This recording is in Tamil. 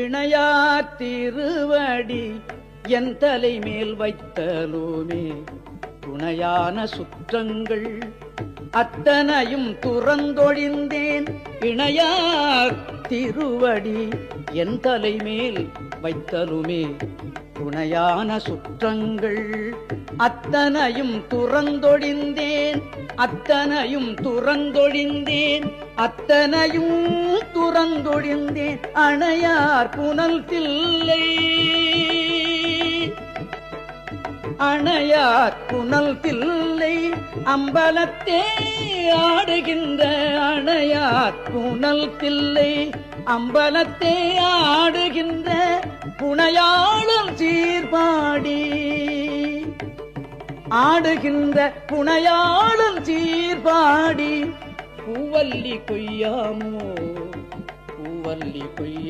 இணையார் திருவடி என் தலை மேல் வைத்தலுமே துணையான சுற்றங்கள் அத்தனையும் துறந்தொழிந்தேன். இணையார் திருவடி என் தலை மேல் வைத்தலுமே துணையான சுற்றங்கள் அத்தனையும் துறந்தொழிந்தேன். அத்தனையும் துறந்தொழிந்தேன். அத்தனையும் துறந்தொழிந்தேன். அணையார் புனல் தில்லை அணையார் புனல் தில்லை அம்பலத்தே ஆடுகின்ற அணையார் புனல் தில்லை அம்பலத்தே ஆடுகின்ற புனையாளம் சீர்பாடி ஆடுகின்ற புனையாளம் சீர்பாடி பூவல்லி கொய்யாமோ பூவல்லி கொய்யா